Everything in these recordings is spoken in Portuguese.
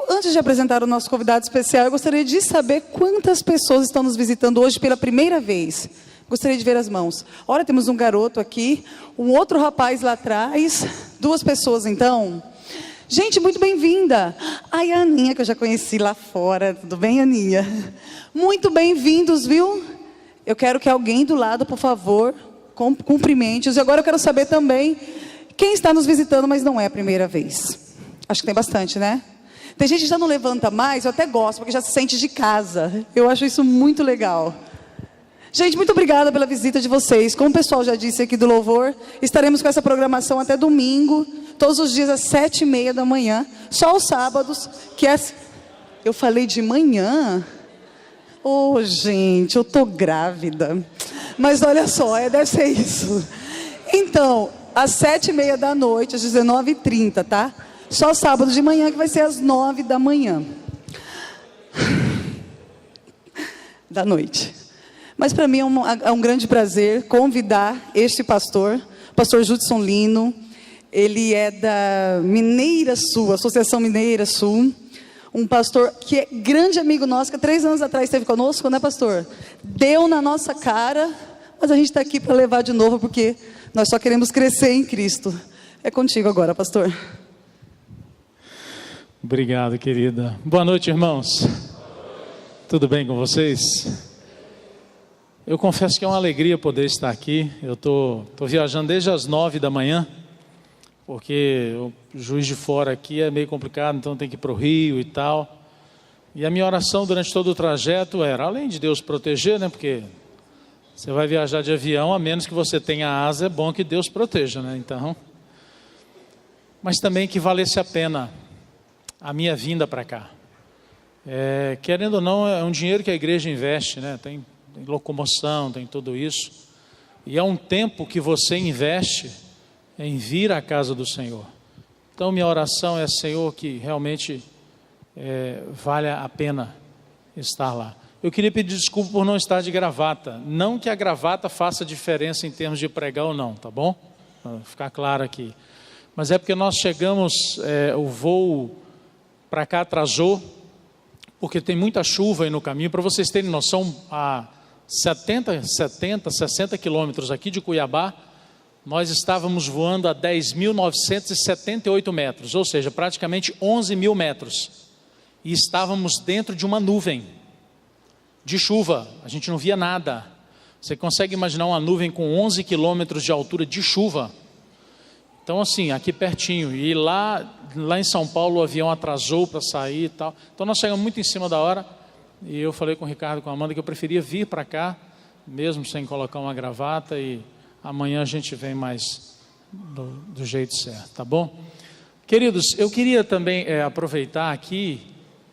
Antes de apresentar o nosso convidado especial, eu gostaria de saber quantas pessoas estão nos visitando hoje pela primeira vez. Gostaria de ver as mãos. Olha, temos um garoto aqui, um outro rapaz lá atrás, 2 pessoas então. Gente, muito bem-vinda. Ai, a Aninha, que eu já conheci lá fora. Tudo bem, Aninha? Muito bem-vindos, viu? Eu quero que alguém do lado, por favor, cumprimente-os. E agora eu quero saber também quem está nos visitando, mas não é a primeira vez. Acho que tem bastante, né? Tem gente que já não levanta mais, eu até gosto, porque já se sente de casa. Eu acho isso muito legal. Gente, muito obrigada pela visita de vocês. Como o pessoal já disse aqui do Louvor, estaremos com essa programação até domingo, todos os dias às 7h30 da manhã, só os sábados, que é... Eu falei de manhã? Oh, gente, eu tô grávida. Mas olha só, deve ser isso. Então, às 7h30 da noite, às 19h30, tá? Só sábado de manhã, que vai ser às 9 da manhã. Da noite. Mas para mim é um grande prazer convidar este pastor, o pastor Judson Lino. Ele é da Mineira Sul, Associação Mineira Sul. Um pastor que é grande amigo nosso, que há 3 anos atrás esteve conosco, né, pastor? Deu na nossa cara, mas a gente está aqui para levar de novo, porque nós só queremos crescer em Cristo. É contigo agora, pastor. Obrigado, querida. Boa noite, irmãos. Tudo bem com vocês? Eu confesso que é uma alegria poder estar aqui. Eu estou viajando desde as 9 da manhã, porque o Juiz de Fora aqui é meio complicado, então tem que ir para o Rio e tal. E a minha oração durante todo o trajeto era, além de Deus proteger, né? Porque você vai viajar de avião, a menos que você tenha asa, é bom que Deus proteja, né? Então, mas também que valesse a pena a minha vinda para cá. Querendo ou não, é um dinheiro que a igreja investe, né? Tem locomoção, tem tudo isso. E é um tempo que você investe em vir à casa do Senhor. Então minha oração é, Senhor, que realmente valha a pena estar lá. Eu queria pedir desculpa por não estar de gravata. Não que a gravata faça diferença em termos de pregar ou não, tá bom? Para ficar claro aqui. Mas é porque nós chegamos, o voo para cá atrasou, porque tem muita chuva aí no caminho. Para vocês terem noção, a 60 quilômetros aqui de Cuiabá, nós estávamos voando a 10.978 metros, ou seja, praticamente 11.000 metros. E estávamos dentro de uma nuvem de chuva, a gente não via nada. Você consegue imaginar uma nuvem com 11 quilômetros de altura de chuva? Então assim, aqui pertinho, e lá em São Paulo o avião atrasou para sair e tal. Então nós chegamos muito em cima da hora, e eu falei com o Ricardo, com a Amanda, que eu preferia vir para cá, mesmo sem colocar uma gravata, e amanhã a gente vem mais do jeito certo, tá bom? Queridos, eu queria também aproveitar aqui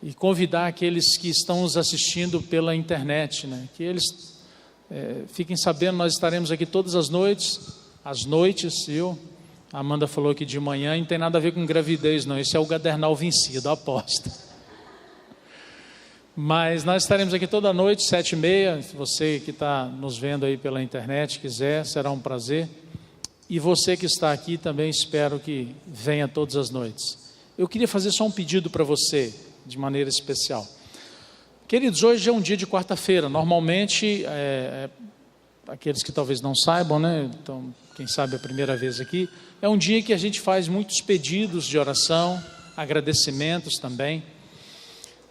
e convidar aqueles que estão nos assistindo pela internet, né? Que eles fiquem sabendo, nós estaremos aqui todas as noites, viu? A Amanda falou que de manhã não tem nada a ver com gravidez, não. Esse é o Gadernal vencido, aposta. Mas nós estaremos aqui toda noite, 7h30. Se você que está nos vendo aí pela internet quiser, será um prazer. E você que está aqui também, espero que venha todas as noites. Eu queria fazer só um pedido para você, de maneira especial. Queridos, hoje é um dia de quarta-feira. Normalmente, aqueles que talvez não saibam, né? Então, quem sabe a primeira vez aqui, é um dia que a gente faz muitos pedidos de oração, agradecimentos também.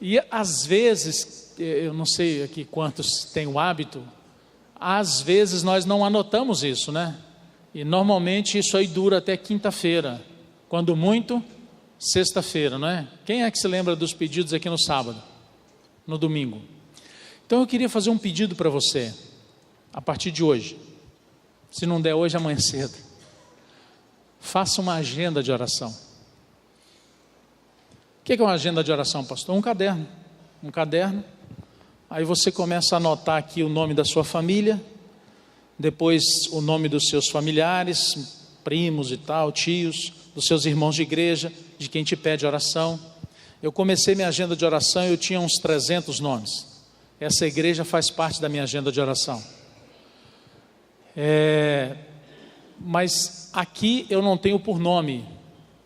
E às vezes, eu não sei aqui quantos têm o hábito, às vezes nós não anotamos isso, né? E normalmente isso aí dura até quinta-feira, quando muito, sexta-feira, não é? Quem é que se lembra dos pedidos aqui no sábado, no domingo? Então eu queria fazer um pedido para você, a partir de hoje. Se não der hoje, amanhã cedo. Faça uma agenda de oração. O que é uma agenda de oração, pastor? Um caderno. Aí você começa a anotar aqui o nome da sua família, depois o nome dos seus familiares, primos e tal, tios, dos seus irmãos de igreja, de quem te pede oração. Eu comecei minha agenda de oração e eu tinha uns 300 nomes. Essa igreja faz parte da minha agenda de oração. Mas aqui eu não tenho por nome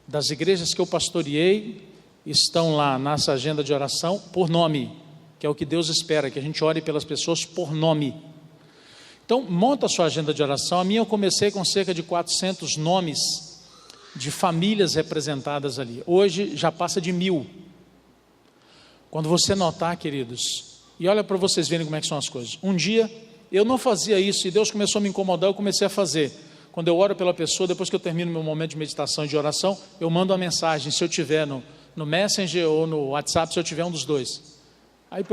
das igrejas que eu pastoreei estão lá nessa agenda de oração por nome, que é o que Deus espera, que a gente ore pelas pessoas por nome. Então, monta a sua agenda de oração. A minha eu comecei com cerca de 400 nomes de famílias representadas ali. Hoje já passa de 1000. Quando você notar, queridos, e olha para vocês verem como é que são as coisas. Um dia, eu não fazia isso e Deus começou a me incomodar, eu comecei a fazer. Quando eu oro pela pessoa, depois que eu termino meu momento de meditação e de oração, eu mando uma mensagem, se eu tiver no Messenger ou no WhatsApp, se eu tiver um dos dois. Aí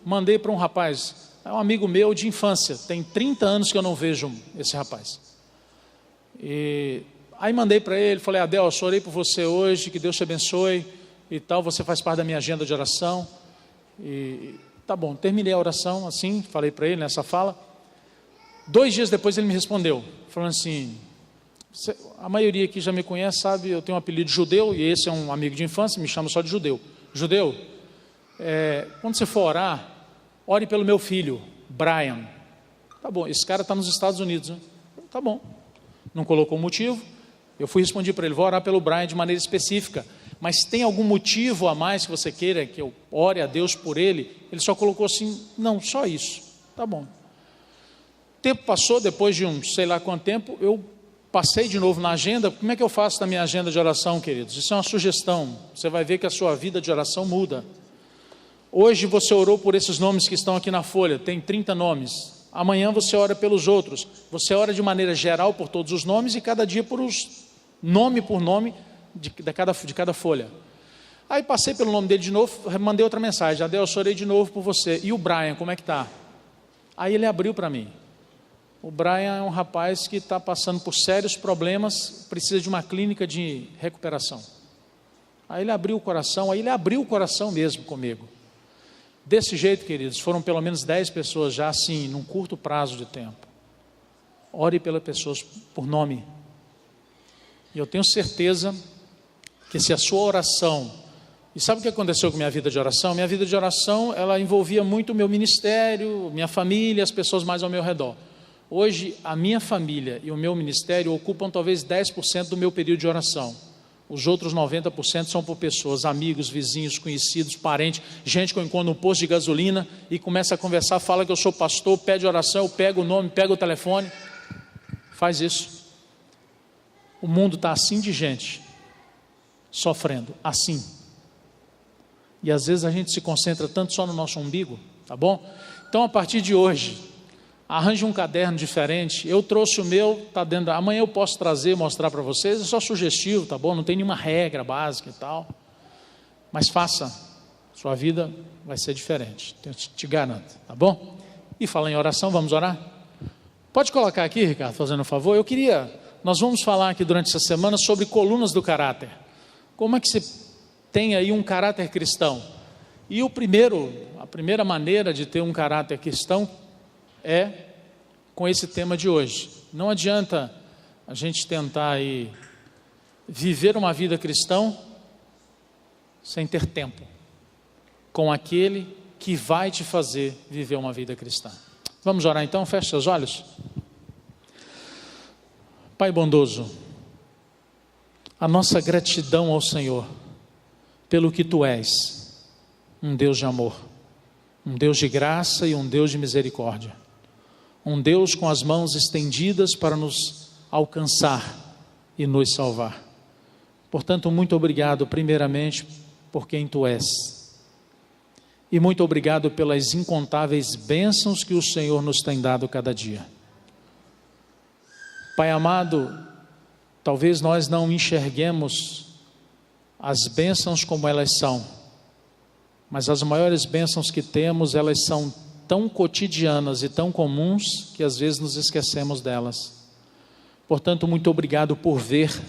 mandei para um rapaz, é um amigo meu de infância, tem 30 anos que eu não vejo esse rapaz. Aí mandei para ele, falei: Adelso, orei por você hoje, que Deus te abençoe e tal, você faz parte da minha agenda de oração. E tá bom, terminei a oração assim, falei para ele nessa fala. 2 dias depois ele me respondeu, falando assim: a maioria aqui já me conhece, sabe, eu tenho um apelido de judeu, e esse é um amigo de infância, me chama só de judeu. Judeu, quando você for orar, ore pelo meu filho, Brian. Tá bom, esse cara está nos Estados Unidos, né? Tá bom. Não colocou motivo, eu respondi para ele: vou orar pelo Brian de maneira específica, mas tem algum motivo a mais que você queira que eu ore a Deus por ele? Ele só colocou assim: não, só isso. Tá bom. Tempo passou, depois de sei lá quanto tempo, eu passei de novo na agenda. Como é que eu faço na minha agenda de oração, queridos? Isso é uma sugestão, você vai ver que a sua vida de oração muda. Hoje você orou por esses nomes que estão aqui na folha, tem 30 nomes. Amanhã você ora pelos outros, você ora de maneira geral por todos os nomes e cada dia nome por nome de cada folha. Aí passei pelo nome dele de novo, mandei outra mensagem: Adelso, orei de novo por você. E o Brian, como é que está? Aí ele abriu para mim. O Brian é um rapaz que está passando por sérios problemas, precisa de uma clínica de recuperação. Aí ele abriu o coração mesmo comigo. Desse jeito, queridos, foram pelo menos 10 pessoas já assim, num curto prazo de tempo. Ore pelas pessoas por nome. E eu tenho certeza que se a sua oração... E sabe o que aconteceu com minha vida de oração? Minha vida de oração, ela envolvia muito o meu ministério, minha família, as pessoas mais ao meu redor. Hoje, a minha família e o meu ministério ocupam talvez 10% do meu período de oração. Os outros 90% são por pessoas, amigos, vizinhos, conhecidos, parentes, gente que eu encontro no posto de gasolina e começa a conversar, fala que eu sou pastor, pede oração, eu pego o nome, pego o telefone. Faz isso. O mundo está assim de gente, sofrendo, assim. E às vezes a gente se concentra tanto só no nosso umbigo, tá bom? Então, a partir de hoje, arranje um caderno diferente. Eu trouxe o meu, está dentro. Amanhã eu posso trazer, mostrar para vocês. É só sugestivo, tá bom? Não tem nenhuma regra básica e tal. Mas faça, sua vida vai ser diferente. Eu te garanto, tá bom? E falar em oração, vamos orar? Pode colocar aqui, Ricardo, fazendo um favor. Nós vamos falar aqui durante essa semana sobre colunas do caráter. Como é que se tem aí um caráter cristão? E a primeira maneira de ter um caráter cristão é com esse tema de hoje. Não adianta a gente tentar aí viver uma vida cristã sem ter tempo com aquele que vai te fazer viver uma vida cristã. Vamos orar então? Feche seus olhos. Pai bondoso, a nossa gratidão ao Senhor pelo que Tu és, um Deus de amor, um Deus de graça e um Deus de misericórdia. Um Deus com as mãos estendidas para nos alcançar e nos salvar. Portanto, muito obrigado primeiramente por quem Tu és. E muito obrigado pelas incontáveis bênçãos que o Senhor nos tem dado cada dia. Pai amado, talvez nós não enxerguemos as bênçãos como elas são, mas as maiores bênçãos que temos, elas são tão cotidianas e tão comuns que às vezes nos esquecemos delas. Portanto, muito obrigado por ver,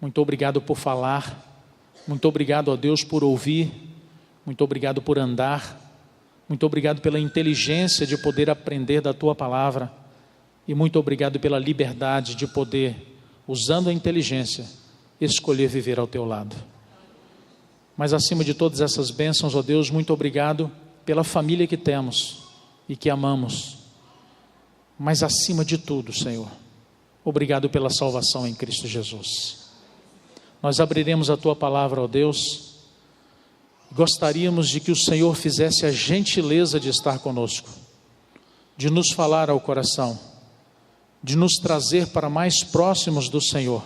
muito obrigado por falar, muito obrigado a Deus por ouvir, muito obrigado por andar, muito obrigado pela inteligência de poder aprender da Tua palavra e muito obrigado pela liberdade de poder, usando a inteligência, escolher viver ao Teu lado. Mas acima de todas essas bênçãos, ó Deus, muito obrigado pela família que temos e que amamos, mas acima de tudo, Senhor, obrigado pela salvação em Cristo Jesus. Nós abriremos a Tua palavra, ó Deus, Gostaríamos de que o Senhor fizesse a gentileza de estar conosco, de nos falar ao coração, de nos trazer para mais próximos do Senhor,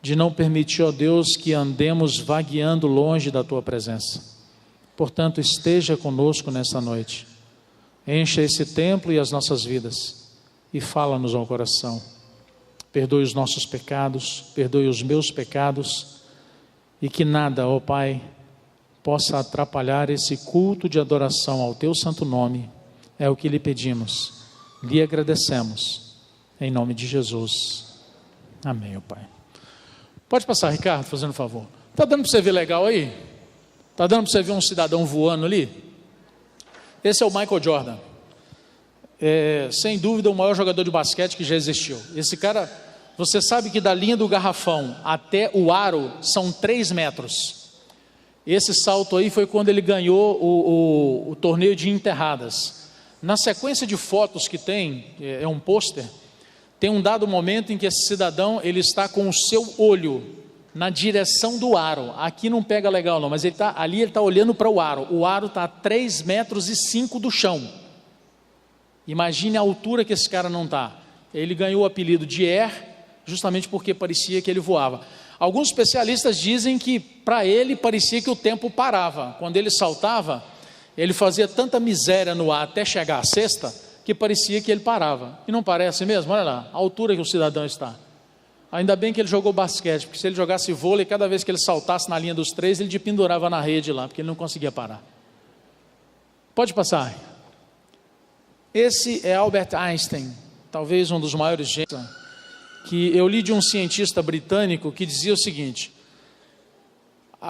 de não permitir, ó Deus, que andemos vagueando longe da Tua presença. Portanto, esteja conosco nessa noite, encha esse templo e as nossas vidas, e fala-nos ao coração. Perdoe os nossos pecados, perdoe os meus pecados, e que nada, ó Pai, possa atrapalhar esse culto de adoração ao Teu santo nome. É o que lhe pedimos, lhe agradecemos, em nome de Jesus. Amém, ó Pai. Pode passar, Ricardo, fazendo favor. Está dando para você ver legal aí? Está dando para você ver um cidadão voando ali? Esse é o Michael Jordan. Sem dúvida o maior jogador de basquete que já existiu. Esse cara, você sabe que da linha do garrafão até o aro são 3 metros. Esse salto aí foi quando ele ganhou o torneio de enterradas. Na sequência de fotos que tem, é um pôster, tem um dado momento em que esse cidadão, ele está com o seu olho na direção do aro. Aqui não pega legal não, mas ele está olhando para o aro. O aro está a 3,5 metros do chão. Imagine a altura que esse cara não está. Ele ganhou o apelido de Air, justamente porque parecia que ele voava. Alguns especialistas dizem que para ele parecia que o tempo parava. Quando ele saltava, ele fazia tanta miséria no ar até chegar à cesta, que parecia que ele parava. E não parece mesmo? Olha lá, a altura que o cidadão está. Ainda bem que ele jogou basquete, porque se ele jogasse vôlei, cada vez que ele saltasse na linha dos 3, ele pendurava na rede lá, porque ele não conseguia parar. Pode passar. Esse é Albert Einstein, talvez um dos maiores gênios, que eu li de um cientista britânico que dizia o seguinte: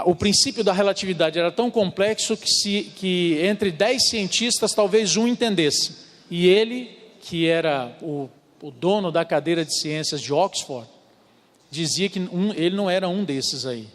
o princípio da relatividade era tão complexo que entre 10 cientistas talvez um entendesse, e ele, que era o dono da cadeira de ciências de Oxford, dizia que ele não era um desses aí.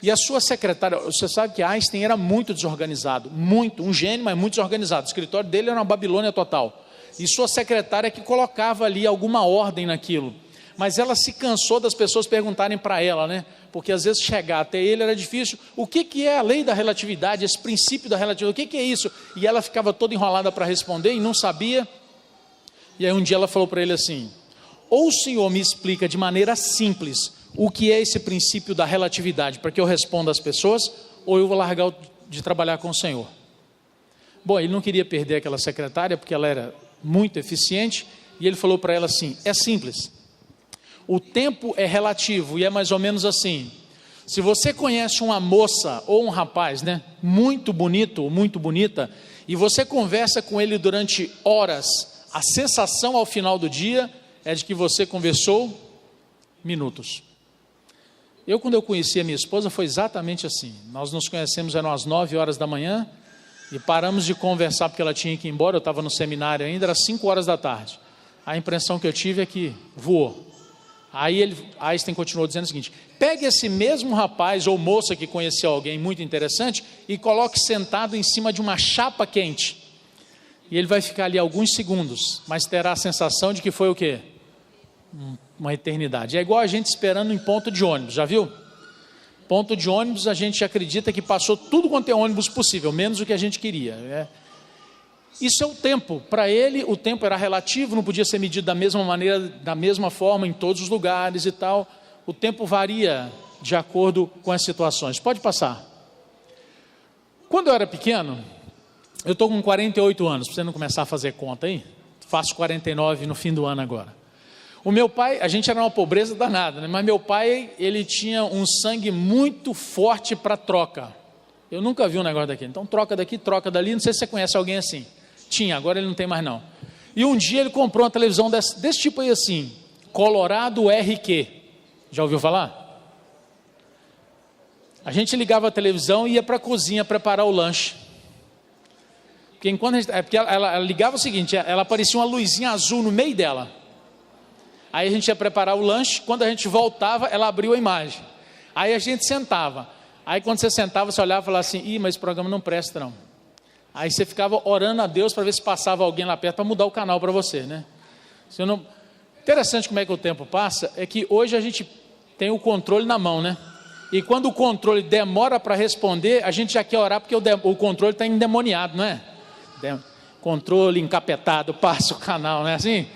E a sua secretária, você sabe que Einstein era muito desorganizado, um gênio, mas muito desorganizado. O escritório dele era uma Babilônia total, e sua secretária que colocava ali alguma ordem naquilo. Mas ela se cansou das pessoas perguntarem para ela, né? Porque às vezes chegar até ele era difícil. O que é a lei da relatividade, esse princípio da relatividade, o que é isso? E ela ficava toda enrolada para responder e não sabia. E aí um dia ela falou para ele assim: ou o senhor me explica de maneira simples o que é esse princípio da relatividade, para que eu responda às pessoas, ou eu vou largar de trabalhar com o senhor. Bom, ele não queria perder aquela secretária, porque ela era muito eficiente, e ele falou para ela assim: é simples. O tempo é relativo e é mais ou menos assim: se você conhece uma moça ou um rapaz, né, muito bonito ou muito bonita, e você conversa com ele durante horas, a sensação ao final do dia é de que você conversou minutos. Quando eu conheci a minha esposa, foi exatamente assim. Nós nos conhecemos, eram às 9 horas da manhã, e paramos de conversar porque ela tinha que ir embora. Eu estava no seminário ainda, era 5 horas da tarde. A impressão que eu tive é que voou. Aí Einstein continuou dizendo o seguinte: pegue esse mesmo rapaz ou moça que conheceu alguém muito interessante e coloque sentado em cima de uma chapa quente. E ele vai ficar ali alguns segundos, mas terá a sensação de que foi o quê? Uma eternidade. É igual a gente esperando em ponto de ônibus, já viu? Ponto de ônibus, a gente acredita que passou tudo quanto é ônibus possível, menos o que a gente queria. Isso é o tempo. Para ele, o tempo era relativo, não podia ser medido da mesma maneira, da mesma forma em todos os lugares e tal. O tempo varia de acordo com as situações. Pode passar. Quando eu era pequeno, eu estou com 48 anos, para você não começar a fazer conta aí, faço 49 no fim do ano agora. O meu pai, a gente era uma pobreza danada, né? Mas meu pai, ele tinha um sangue muito forte para troca. Eu nunca vi um negócio daquele. Então troca daqui, troca dali, não sei se você conhece alguém assim. Tinha, agora ele não tem mais não. E um dia ele comprou uma televisão desse tipo aí assim, Colorado RQ. Já ouviu falar? A gente ligava a televisão e ia para a cozinha preparar o lanche. Porque ela ligava o seguinte, ela aparecia uma luzinha azul no meio dela. Aí a gente ia preparar o lanche, quando a gente voltava, ela abriu a imagem. Aí a gente sentava. Aí quando você sentava, você olhava e falava assim: mas esse programa não presta não. Aí você ficava orando a Deus para ver se passava alguém lá perto para mudar o canal para você, né? Interessante como é que o tempo passa, é que hoje a gente tem o controle na mão, né? E quando o controle demora para responder, a gente já quer orar porque o controle está endemoniado, não é? Controle encapetado, passa o canal, não é assim?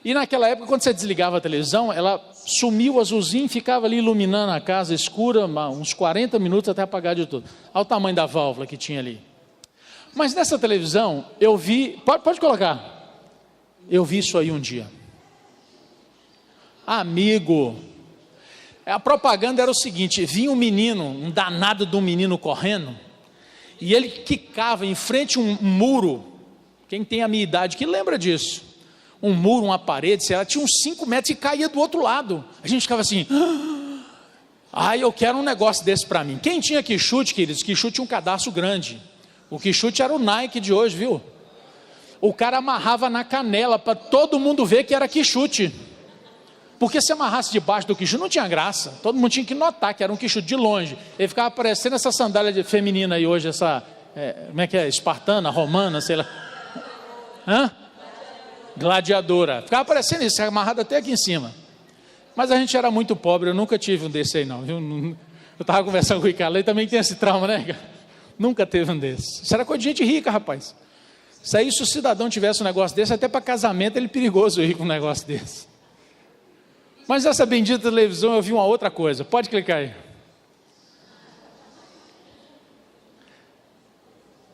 E naquela época, quando você desligava a televisão, ela sumia o azulzinho e ficava ali iluminando a casa escura, uns 40 minutos até apagar de tudo. Olha o tamanho da válvula que tinha ali. Mas nessa televisão, eu vi, pode colocar, eu vi isso aí um dia. Amigo, a propaganda era o seguinte, vinha um menino, um danado de um menino correndo, e ele quicava em frente a um muro, quem tem a minha idade que lembra disso, um muro, uma parede, sei lá, tinha uns 5 metros e caía do outro lado, a gente ficava assim, eu quero um negócio desse para mim. Quem tinha Quixote, queridos, Quixote tinha um cadastro grande, o Quixote era o Nike de hoje, viu? O cara amarrava na canela para todo mundo ver que era Quixote. Porque se amarrasse debaixo do Quixote não tinha graça, todo mundo tinha que notar que era um Quixote de longe, ele ficava parecendo essa sandália feminina aí hoje, essa, como é que é, espartana, romana, sei lá, gladiadora, ficava parecendo isso, amarrado até aqui em cima, mas a gente era muito pobre, eu nunca tive um desse aí não, viu? Eu estava conversando com o Ricardo, ele também tem esse trauma, né? Nunca teve um desse, isso era coisa de gente rica, rapaz, isso aí se o cidadão tivesse um negócio desse, até para casamento ele é perigoso ir com um negócio desse. Mas nessa bendita televisão eu vi uma outra coisa. Pode clicar aí.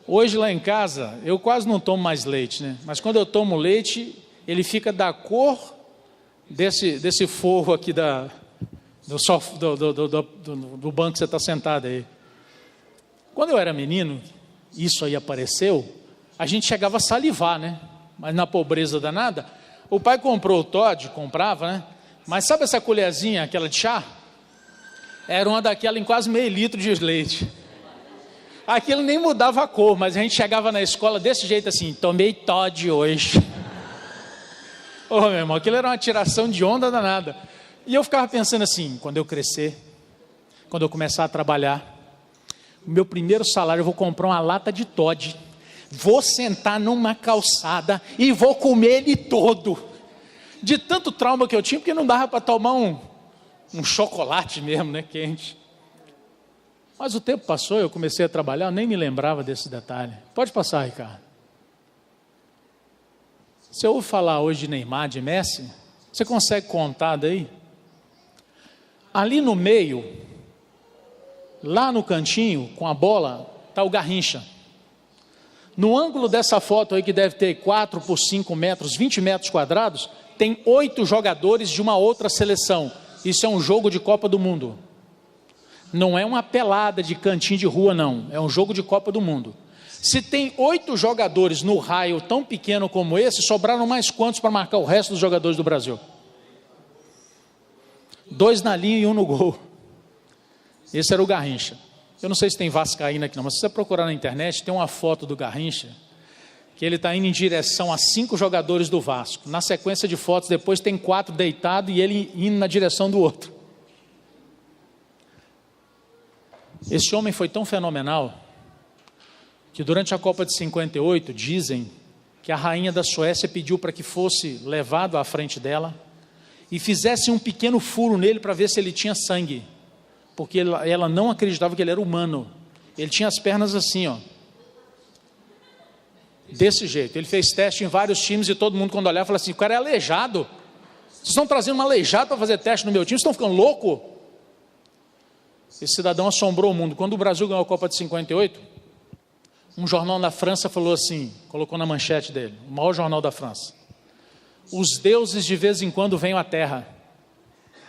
Hoje lá em casa, eu quase não tomo mais leite, né? Mas quando eu tomo leite, ele fica da cor desse forro aqui do banco que você está sentado aí. Quando eu era menino, isso aí apareceu, a gente chegava a salivar, né? Mas na pobreza danada, o pai comprou o Toddy, comprava, né? Mas sabe essa colherzinha, aquela de chá? Era uma daquela em quase meio litro de leite. Aquilo nem mudava a cor, mas a gente chegava na escola desse jeito assim, tomei Toddy hoje. Meu irmão, aquilo era uma tiração de onda danada. E eu ficava pensando assim, quando eu crescer, quando eu começar a trabalhar, o meu primeiro salário eu vou comprar uma lata de Toddy, vou sentar numa calçada e vou comer ele todo. De tanto trauma que eu tinha, porque não dava para tomar um chocolate mesmo, né, quente. Mas o tempo passou, eu comecei a trabalhar, eu nem me lembrava desse detalhe. Pode passar, Ricardo. Você ouve falar hoje de Neymar, de Messi? Você consegue contar daí? Ali no meio, lá no cantinho, com a bola, está o Garrincha. No ângulo dessa foto aí, que deve ter 4 por 5 metros, 20 metros quadrados, tem 8 jogadores de uma outra seleção. Isso é um jogo de Copa do Mundo. Não é uma pelada de cantinho de rua, não. É um jogo de Copa do Mundo. Se tem 8 jogadores no raio tão pequeno como esse, sobraram mais quantos para marcar o resto dos jogadores do Brasil? 2 na linha e 1 no gol. Esse era o Garrincha. Eu não sei se tem vascaína aqui não, mas se você procurar na internet, tem uma foto do Garrincha, que ele está indo em direção a 5 jogadores do Vasco. Na sequência de fotos, depois tem 4 deitados e ele indo na direção do outro. Esse homem foi tão fenomenal, que durante a Copa de 58, dizem que a rainha da Suécia pediu para que fosse levado à frente dela e fizesse um pequeno furo nele para ver se ele tinha sangue, porque ela não acreditava que ele era humano. Ele tinha as pernas assim, ó, desse jeito. Ele fez teste em vários times e todo mundo, quando olhava, falava assim: o cara é aleijado, vocês estão trazendo um aleijado para fazer teste no meu time, vocês estão ficando louco? Esse cidadão assombrou o mundo. Quando o Brasil ganhou a Copa de 58, um jornal da França falou assim, colocou na manchete dele, o maior jornal da França: os deuses de vez em quando vêm à terra,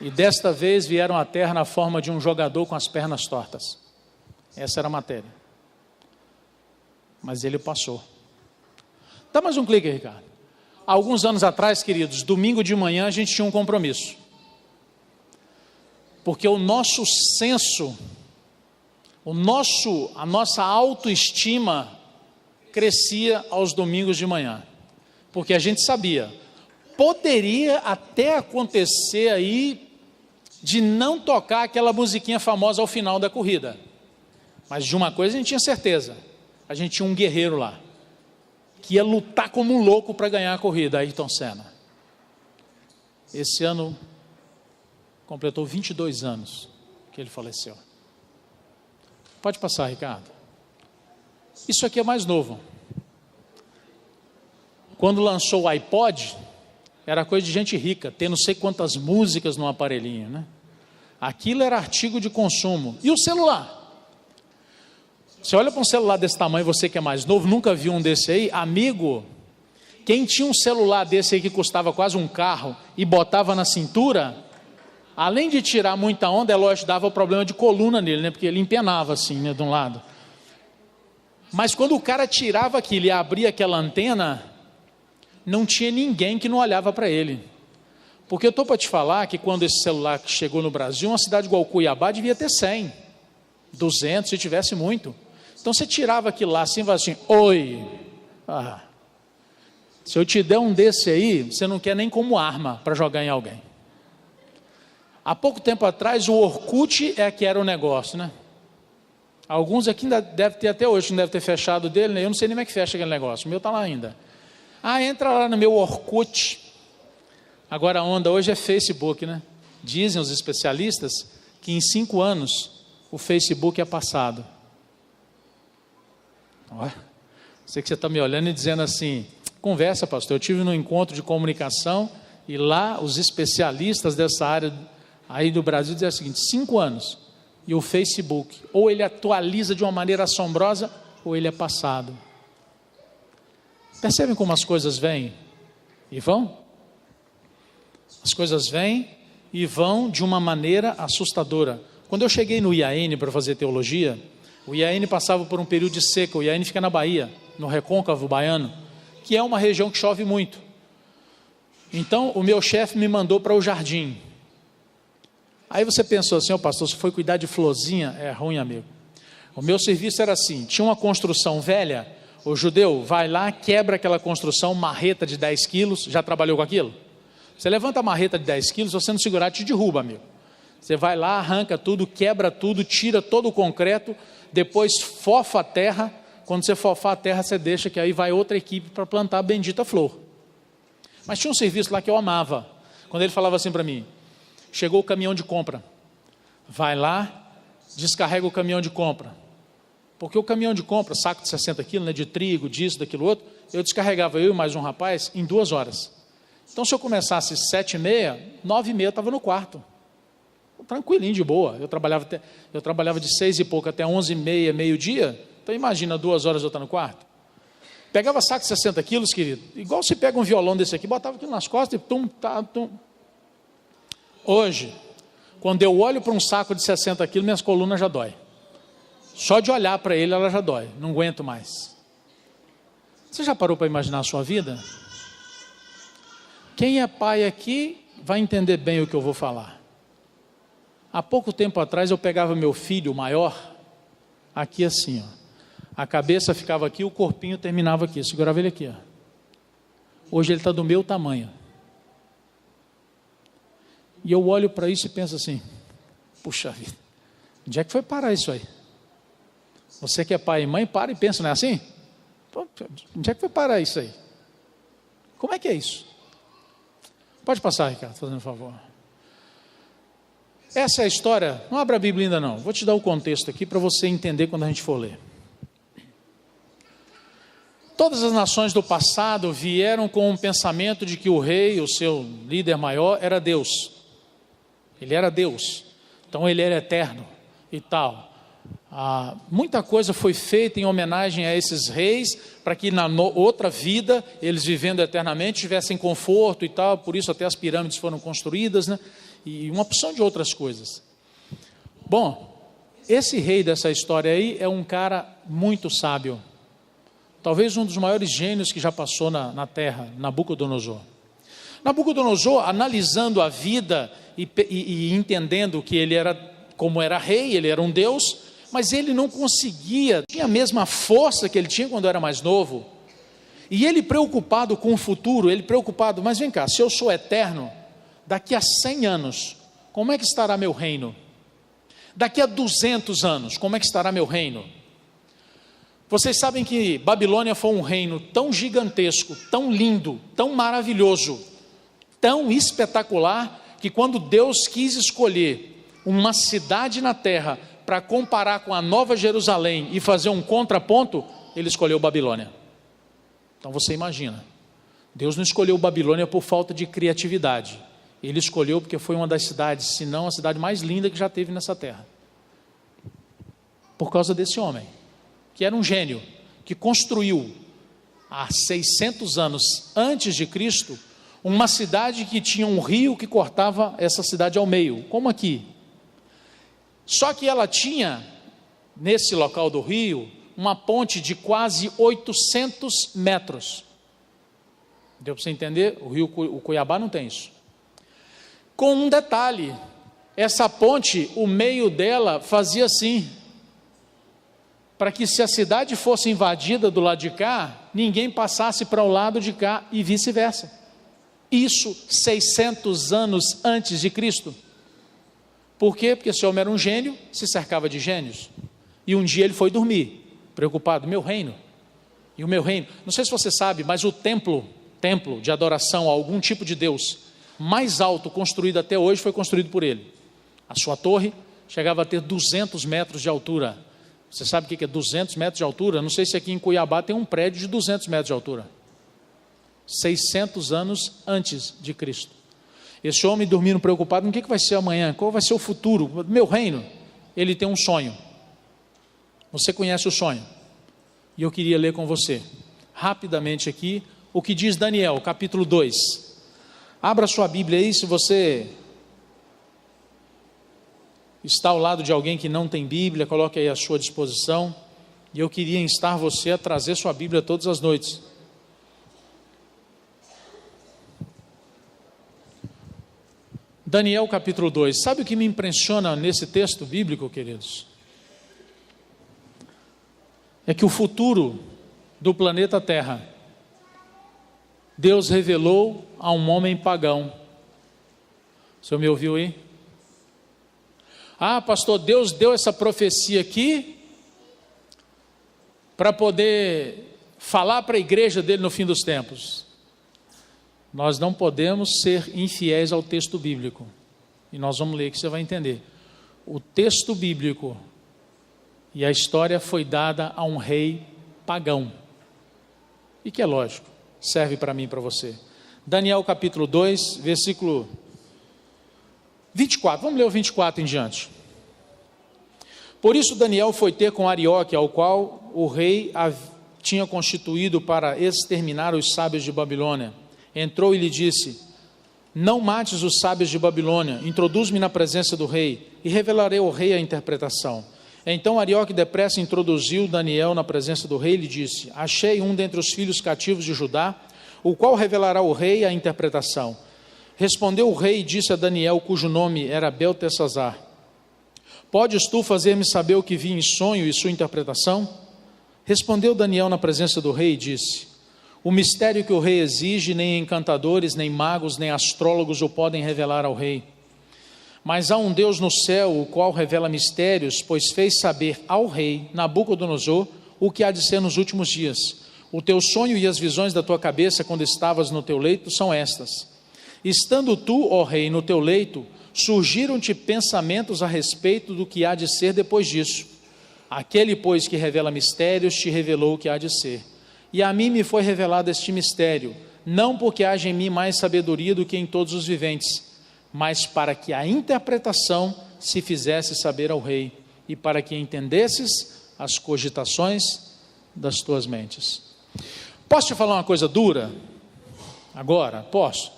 e desta vez vieram à terra na forma de um jogador com as pernas tortas. Essa era a matéria. Mas ele passou. Dá mais um clique, Ricardo. Alguns anos atrás, queridos, domingo de manhã a gente tinha um compromisso. Porque o nosso senso, a nossa autoestima crescia aos domingos de manhã. Porque a gente sabia, poderia até acontecer aí de não tocar aquela musiquinha famosa ao final da corrida. Mas de uma coisa a gente tinha certeza, a gente tinha um guerreiro lá, que ia lutar como um louco para ganhar a corrida, Ayrton Senna. Esse ano completou 22 anos que ele faleceu. Pode passar, Ricardo. Isso aqui é mais novo. Quando lançou o iPod, era coisa de gente rica, ter não sei quantas músicas no aparelhinho, né? Aquilo era artigo de consumo. E o celular? Você olha para um celular desse tamanho, você que é mais novo, nunca viu um desse aí, amigo, quem tinha um celular desse aí que custava quase um carro e botava na cintura, além de tirar muita onda, é lógico, dava problema de coluna nele, né? Porque ele empenava assim, né, de um lado. Mas quando o cara tirava aquilo e abria aquela antena, não tinha ninguém que não olhava para ele. Porque eu estou para te falar que quando esse celular chegou no Brasil, uma cidade igual Cuiabá devia ter 100, 200, se tivesse muito. Então você tirava aquilo lá assim e falava assim, oi, se eu te der um desse aí, você não quer nem como arma para jogar em alguém. Há pouco tempo atrás o Orkut é que era o negócio, né? Alguns aqui ainda devem ter até hoje, não deve ter fechado dele, né? Eu não sei nem como é que fecha aquele negócio, o meu está lá ainda. Entra lá no meu Orkut. Agora a onda hoje é Facebook, né? Dizem os especialistas que em 5 anos o Facebook é passado. Sei que você está me olhando e dizendo assim, conversa, pastor, eu estive num encontro de comunicação e lá os especialistas dessa área aí do Brasil dizem o seguinte, 5 anos e o Facebook, ou ele atualiza de uma maneira assombrosa, ou ele é passado. Percebem como as coisas vêm e vão? As coisas vêm e vão de uma maneira assustadora. Quando eu cheguei no IAN para fazer teologia, o IAN passava por um período de seca. O IAN fica na Bahia, no Recôncavo Baiano, que é uma região que chove muito. Então o meu chefe me mandou para o jardim. Aí você pensou assim, pastor, se foi cuidar de florzinha, é ruim, amigo. O meu serviço era assim, tinha uma construção velha, o judeu vai lá, quebra aquela construção, marreta de 10 quilos, já trabalhou com aquilo? Você levanta a marreta de 10 quilos, se você não segurar, te derruba, amigo. Você vai lá, arranca tudo, quebra tudo, tira todo o concreto, depois fofa a terra, quando você fofar a terra, você deixa que aí vai outra equipe para plantar a bendita flor. Mas tinha um serviço lá que eu amava, quando ele falava assim para mim, chegou o caminhão de compra, vai lá, descarrega o caminhão de compra, porque o caminhão de compra, saco de 60 quilos, né, de trigo, disso, daquilo outro, eu descarregava eu e mais um rapaz em 2 horas. Então se eu começasse 7h30, 9h30 eu estava no quarto, tranquilinho, de boa. Eu trabalhava de 6 e pouco até 11h30, meio-dia, então imagina 2 horas eu estar no quarto. Pegava saco de 60 quilos, querido, igual se pega um violão desse aqui, botava aquilo nas costas e tum. Hoje, quando eu olho para um saco de 60 quilos, minhas colunas já dói. Só de olhar para ele, ela já dói, não aguento mais. Você já parou para imaginar a sua vida? Quem é pai aqui vai entender bem o que eu vou falar. Há pouco tempo atrás eu pegava meu filho maior, aqui assim, a cabeça ficava aqui, o corpinho terminava aqui, segurava ele aqui. Hoje ele está do meu tamanho. E eu olho para isso e penso assim, puxa vida, onde é que foi parar isso aí? Você que é pai e mãe, para e pensa, não é assim? Onde é que foi parar isso aí? Como é que é isso? Pode passar, Ricardo, fazendo um favor. Essa é a história, não abra a Bíblia ainda não, vou te dar o contexto aqui para você entender quando a gente for ler. Todas as nações do passado vieram com um pensamento de que o rei, o seu líder maior, era Deus. Ele era Deus, então ele era eterno e tal. Muita coisa foi feita em homenagem a esses reis, para que na outra vida, eles vivendo eternamente, tivessem conforto e tal, por isso até as pirâmides foram construídas, né? E uma opção de outras coisas. Bom, esse rei dessa história aí é um cara muito sábio, talvez um dos maiores gênios que já passou na terra, Nabucodonosor. Nabucodonosor, analisando a vida e entendendo que ele era, como era rei, ele era um Deus, mas ele não conseguia, tinha a mesma força que ele tinha quando era mais novo, e ele preocupado com o futuro, ele preocupado, mas vem cá, se eu sou eterno, daqui a 100 anos, como é que estará meu reino? Daqui a 200 anos, como é que estará meu reino? Vocês sabem que Babilônia foi um reino tão gigantesco, tão lindo, tão maravilhoso, tão espetacular, que quando Deus quis escolher uma cidade na terra para comparar com a Nova Jerusalém e fazer um contraponto, ele escolheu Babilônia. Então você imagina, Deus não escolheu Babilônia por falta de criatividade, ele escolheu porque foi uma das cidades, se não a cidade mais linda que já teve nessa terra, por causa desse homem, que era um gênio, que construiu há 600 anos antes de Cristo, uma cidade que tinha um rio que cortava essa cidade ao meio, como aqui. Só que ela tinha, nesse local do rio, uma ponte de quase 800 metros. Deu para você entender? O Cuiabá não tem isso. Com um detalhe, essa ponte, o meio dela fazia assim, para que se a cidade fosse invadida do lado de cá, ninguém passasse para o lado de cá e vice-versa. Isso 600 anos antes de Cristo. Por quê? Porque esse homem era um gênio, se cercava de gênios. E um dia ele foi dormir, preocupado, meu reino, e o meu reino. Não sei se você sabe, mas o templo de adoração a algum tipo de Deus, mais alto construído até hoje, foi construído por ele. A sua torre chegava a ter 200 metros de altura. Você sabe o que é 200 metros de altura? Não sei se aqui em Cuiabá tem um prédio de 200 metros de altura. 600 anos antes de Cristo. Esse homem dormindo preocupado, o que vai ser amanhã? Qual vai ser o futuro? Meu reino. Ele tem um sonho. Você conhece o sonho? E eu queria ler com você, rapidamente aqui, o que diz Daniel, capítulo 2. Abra sua Bíblia aí, se você está ao lado de alguém que não tem Bíblia, coloque aí à sua disposição. E eu queria instar você a trazer sua Bíblia todas as noites. Daniel capítulo 2, sabe o que me impressiona nesse texto bíblico, queridos? É que o futuro do planeta Terra, Deus revelou a um homem pagão. O senhor me ouviu aí? Ah, pastor, Deus deu essa profecia aqui para poder falar para a igreja dele no fim dos tempos. Nós não podemos ser infiéis ao texto bíblico. E nós vamos ler que você vai entender. O texto bíblico e a história foi dada a um rei pagão. E que é lógico, serve para mim e para você. Daniel capítulo 2, versículo 24. Vamos ler o 24 em diante. Por isso Daniel foi ter com Arioque, ao qual o rei tinha constituído para exterminar os sábios de Babilônia. Entrou e lhe disse: não mates os sábios de Babilônia, introduz-me na presença do rei, e revelarei ao rei a interpretação. Então Arioque depressa introduziu Daniel na presença do rei e lhe disse: achei um dentre os filhos cativos de Judá, o qual revelará ao rei a interpretação. Respondeu o rei e disse a Daniel, cujo nome era Beltesazar: podes tu fazer-me saber o que vi em sonho e sua interpretação? Respondeu Daniel na presença do rei e disse: o mistério que o rei exige, nem encantadores, nem magos, nem astrólogos o podem revelar ao rei. Mas há um Deus no céu, o qual revela mistérios, pois fez saber ao rei Nabucodonosor o que há de ser nos últimos dias. O teu sonho e as visões da tua cabeça, quando estavas no teu leito, são estas: estando tu, ó rei, no teu leito, surgiram-te pensamentos a respeito do que há de ser depois disso. Aquele, pois, que revela mistérios, te revelou o que há de ser. E a mim me foi revelado este mistério, não porque haja em mim mais sabedoria do que em todos os viventes, mas para que a interpretação se fizesse saber ao rei, e para que entendesses as cogitações das tuas mentes. Posso te falar uma coisa dura? Agora, posso?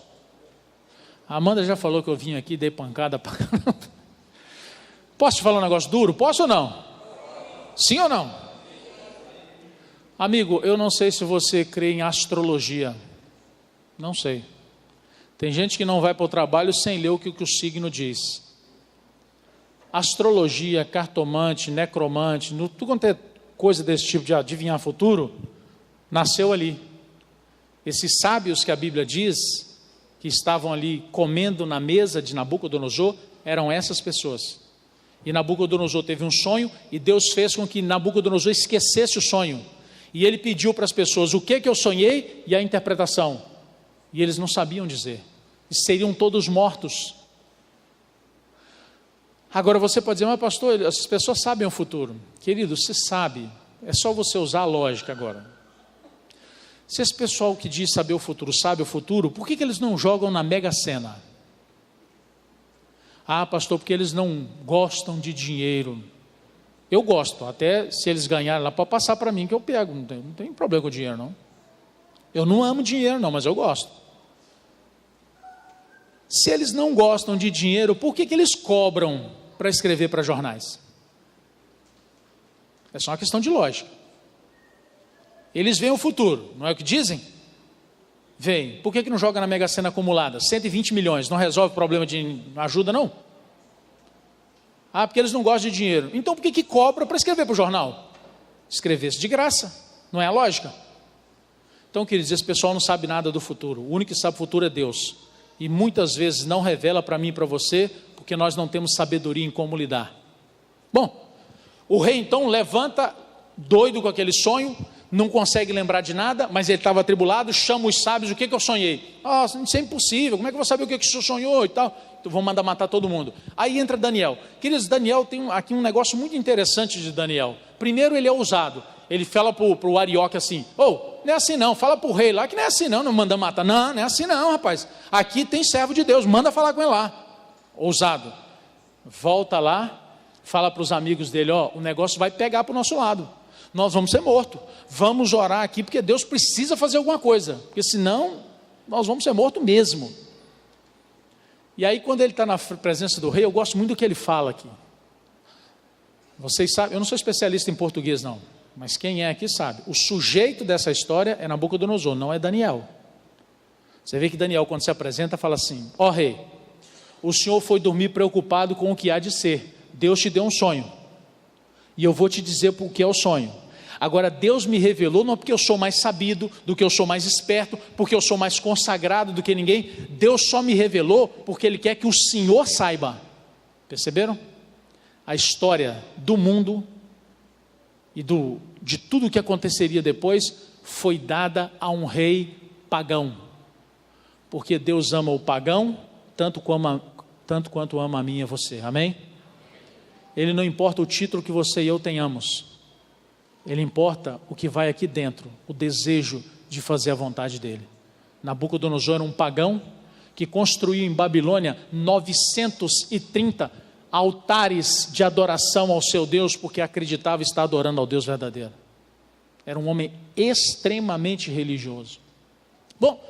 A Amanda já falou que eu vim aqui e dei pancada para caramba. Posso te falar um negócio duro? Posso ou não? Sim ou não? Amigo, eu não sei se você crê em astrologia. Não sei. Tem gente que não vai para o trabalho sem ler o que o signo diz. Astrologia, cartomante, necromante, tudo quanto é coisa desse tipo de adivinhar futuro, nasceu ali. Esses sábios que a Bíblia diz, que estavam ali comendo na mesa de Nabucodonosor, eram essas pessoas. E Nabucodonosor teve um sonho, e Deus fez com que Nabucodonosor esquecesse o sonho. E ele pediu para as pessoas o que eu sonhei e a interpretação. E eles não sabiam dizer. E seriam todos mortos. Agora você pode dizer, mas pastor, essas pessoas sabem o futuro. Querido, você sabe, é só você usar a lógica agora. Se esse pessoal que diz saber o futuro sabe o futuro, por que eles não jogam na Mega Sena? Ah, pastor, porque eles não gostam de dinheiro. Eu gosto, até se eles ganharem lá, pode passar para mim que eu pego, não tem problema com o dinheiro não. Eu não amo dinheiro não, mas eu gosto. Se eles não gostam de dinheiro, por que eles cobram para escrever para jornais? É só uma questão de lógica. Eles veem o futuro, não é o que dizem? Veem. Por que não joga na Mega Sena acumulada? 120 milhões, não resolve o problema de ajuda não? Ah, porque eles não gostam de dinheiro. Então por que cobra para escrever para o jornal? Escrevesse de graça, não é a lógica? Então, queridos, esse pessoal não sabe nada do futuro. O único que sabe o futuro é Deus. E muitas vezes não revela para mim e para você, porque nós não temos sabedoria em como lidar. Bom, o rei então levanta, doido com aquele sonho, não consegue lembrar de nada, mas ele estava atribulado, chama os sábios, o que eu sonhei? Ah, isso é impossível, como é que eu vou saber o que o senhor sonhou e tal? Então vou mandar matar todo mundo. Aí entra Daniel. Queridos, Daniel tem aqui um negócio muito interessante de Daniel. Primeiro, ele é ousado. Ele fala para o Arioque assim, não é assim não, fala para o rei lá que não é assim não manda matar. Não é assim não, rapaz. Aqui tem servo de Deus, manda falar com ele lá. Ousado. Volta lá, fala para os amigos dele, o negócio vai pegar para o nosso lado. Nós vamos ser mortos. Vamos orar aqui, porque Deus precisa fazer alguma coisa. Porque senão, nós vamos ser mortos mesmo. E aí, quando ele está na presença do rei, eu gosto muito do que ele fala aqui. Vocês sabem, eu não sou especialista em português não, mas quem é aqui sabe. O sujeito dessa história é Nabucodonosor, não é Daniel. Você vê que Daniel, quando se apresenta, fala assim, rei, o senhor foi dormir preocupado com o que há de ser. Deus te deu um sonho. E eu vou te dizer por que é o sonho. Agora, Deus me revelou, não porque eu sou mais sabido, do que eu sou mais esperto, porque eu sou mais consagrado do que ninguém. Deus só me revelou porque Ele quer que o Senhor saiba. Perceberam? A história do mundo e de tudo o que aconteceria depois foi dada a um rei pagão. Porque Deus ama o pagão tanto quanto ama a mim e a você. Amém? Ele não importa o título que você e eu tenhamos. Ele importa o que vai aqui dentro, o desejo de fazer a vontade dele. Nabucodonosor era um pagão que construiu em Babilônia 930 altares de adoração ao seu Deus, porque acreditava estar adorando ao Deus verdadeiro. Era um homem extremamente religioso. Bom,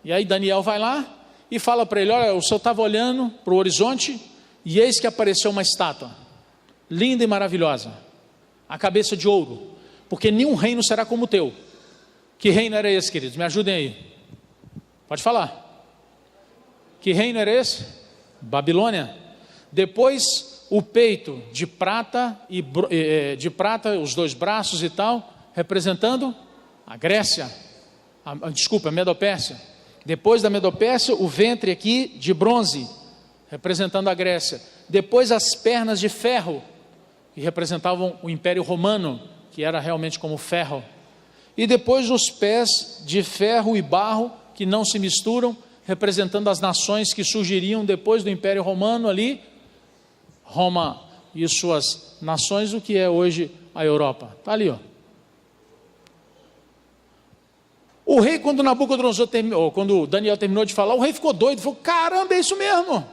e aí Daniel vai lá e fala para ele, olha, o senhor estava olhando para o horizonte e eis que apareceu uma estátua, linda e maravilhosa, a cabeça de ouro, porque nenhum reino será como o teu. Que reino era esse, queridos? Me ajudem aí. Pode falar. Que reino era esse? Babilônia. Depois o peito de prata, os dois braços e tal, representando a Grécia, a Medopérsia. Depois da Medopérsia, o ventre aqui de bronze, representando a Grécia. Depois as pernas de ferro, que representavam o Império Romano, que era realmente como ferro. E depois os pés de ferro e barro, que não se misturam, representando as nações que surgiriam depois do Império Romano ali, Roma e suas nações, o que é hoje a Europa. Está ali, O rei, quando Nabucodonosor terminou, quando Daniel terminou de falar, o rei ficou doido, falou, caramba, é isso mesmo,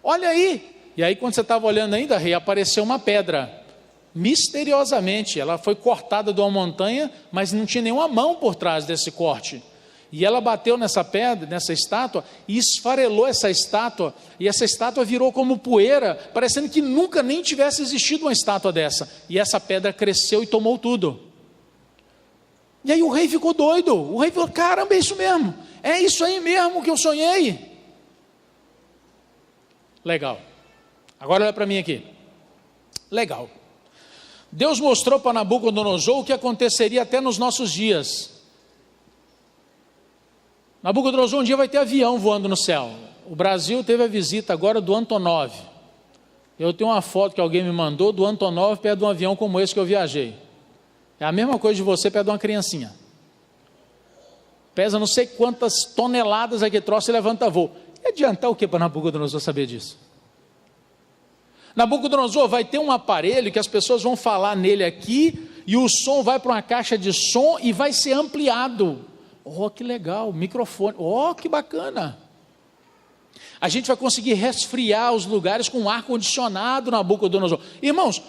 olha aí. E aí quando você estava olhando ainda, rei, apareceu uma pedra, misteriosamente, ela foi cortada de uma montanha, mas não tinha nenhuma mão por trás desse corte. E ela bateu nessa pedra, nessa estátua, e esfarelou essa estátua, e essa estátua virou como poeira, parecendo que nunca nem tivesse existido uma estátua dessa. E essa pedra cresceu e tomou tudo. E aí o rei ficou doido, o rei falou, caramba, é isso mesmo, é isso aí mesmo que eu sonhei. Legal, agora olha para mim aqui, legal. Deus mostrou para Nabucodonosor o que aconteceria até nos nossos dias. Nabucodonosor um dia vai ter avião voando no céu. O Brasil teve a visita agora do Antonov. Eu tenho uma foto que alguém me mandou do Antonov perto de um avião como esse que eu viajei. É a mesma coisa de você perto de uma criancinha. Pesa não sei quantas toneladas aquele troço e levanta voo. E adiantar o que para Nabucodonosor saber disso? Nabucodonosor, vai ter um aparelho que as pessoas vão falar nele aqui, e o som vai para uma caixa de som e vai ser ampliado. Oh, que legal, microfone, oh, que bacana. A gente vai conseguir resfriar os lugares com ar-condicionado, Nabucodonosor. Irmãos,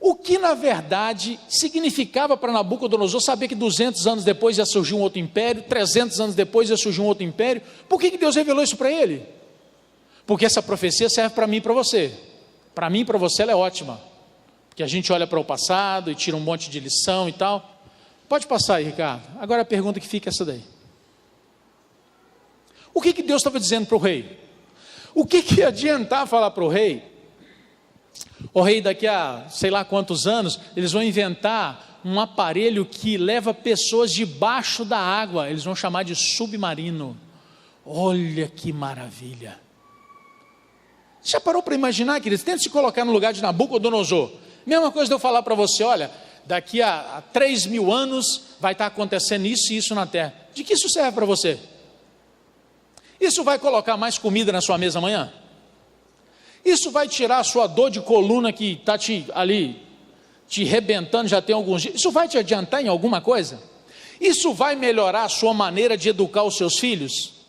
o que na verdade significava para Nabucodonosor saber que 200 anos depois ia surgir um outro império, 300 anos depois ia surgir um outro império? Por que Deus revelou isso para ele? Porque essa profecia serve para mim e para você. Para mim e para você ela é ótima, porque a gente olha para o passado e tira um monte de lição e tal. Pode passar aí, Ricardo. Agora a pergunta que fica é essa daí. O que Deus estava dizendo para o rei? O que ia adiantar falar para o rei? O rei, daqui a sei lá quantos anos, eles vão inventar um aparelho que leva pessoas debaixo da água. Eles vão chamar de submarino. Olha que maravilha. Já parou para imaginar, queridos? Tenta se colocar no lugar de Nabucodonosor. Mesma coisa de eu falar para você, olha, daqui a 3.000 anos vai estar acontecendo isso e isso na terra. De que isso serve para você? Isso vai colocar mais comida na sua mesa amanhã? Isso vai tirar a sua dor de coluna que está te rebentando já tem alguns dias? Isso vai te adiantar em alguma coisa? Isso vai melhorar a sua maneira de educar os seus filhos?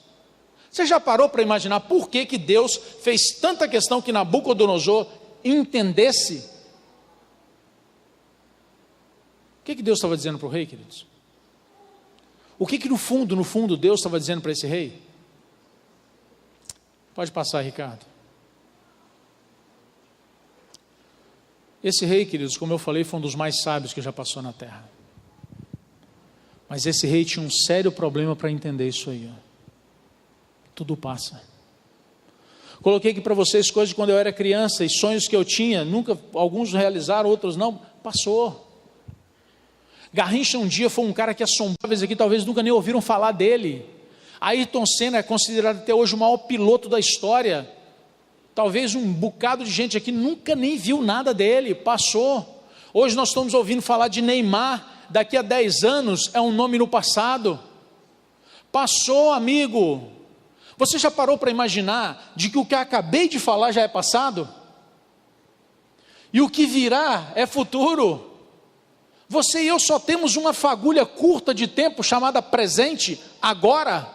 Você já parou para imaginar por que Deus fez tanta questão que Nabucodonosor entendesse? O que Deus estava dizendo para o rei, queridos? O que no fundo Deus estava dizendo para esse rei? Pode passar, Ricardo. Esse rei, queridos, como eu falei, foi um dos mais sábios que já passou na terra. Mas esse rei tinha um sério problema para entender isso aí, ó. Tudo passa. Coloquei aqui para vocês coisas de quando eu era criança e sonhos que eu tinha, nunca, alguns realizaram, outros não, passou. Garrincha um dia foi um cara que assombrava, esse aqui talvez nunca nem ouviram falar dele. Ayrton Senna é considerado até hoje o maior piloto da história. Talvez um bocado de gente aqui nunca nem viu nada dele, passou. Hoje nós estamos ouvindo falar de Neymar, daqui a 10 anos é um nome no passado. Passou, amigo. Você já parou para imaginar de que o que eu acabei de falar já é passado? E o que virá é futuro? Você e eu só temos uma fagulha curta de tempo chamada presente, agora,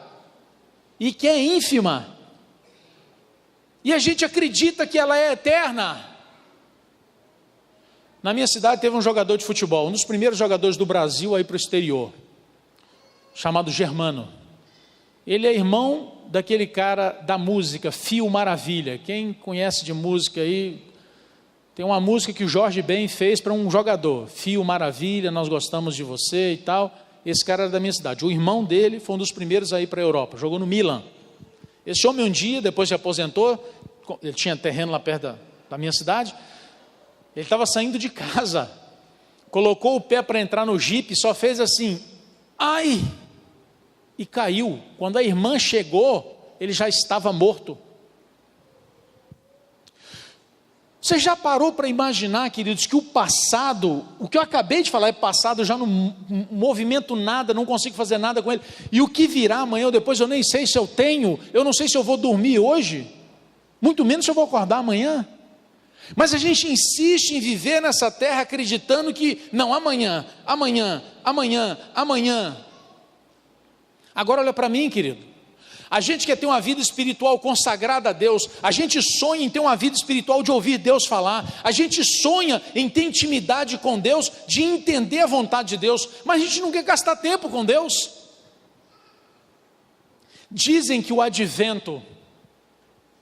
e que é ínfima. E a gente acredita que ela é eterna. Na minha cidade teve um jogador de futebol, um dos primeiros jogadores do Brasil a ir para o exterior, chamado Germano. Ele é irmão daquele cara da música, Fio Maravilha. Quem conhece de música aí, tem uma música que o Jorge Ben fez para um jogador, Fio Maravilha, nós gostamos de você e tal. Esse cara era da minha cidade. O irmão dele foi um dos primeiros a ir para a Europa, jogou no Milan. Esse homem um dia, depois se aposentou, ele tinha terreno lá perto da minha cidade, ele estava saindo de casa, colocou o pé para entrar no jipe, só fez assim, ai, e caiu. Quando a irmã chegou, ele já estava morto. Você já parou para imaginar, queridos, que o passado, o que eu acabei de falar é passado, já não movimento nada, não consigo fazer nada com ele, e o que virá amanhã ou depois, eu nem sei se eu tenho, eu não sei se eu vou dormir hoje, muito menos se eu vou acordar amanhã. Mas a gente insiste em viver nessa terra acreditando que, não, amanhã. Agora olha para mim, querido, a gente quer ter uma vida espiritual consagrada a Deus, a gente sonha em ter uma vida espiritual de ouvir Deus falar, a gente sonha em ter intimidade com Deus, de entender a vontade de Deus, mas a gente não quer gastar tempo com Deus. Dizem que o advento,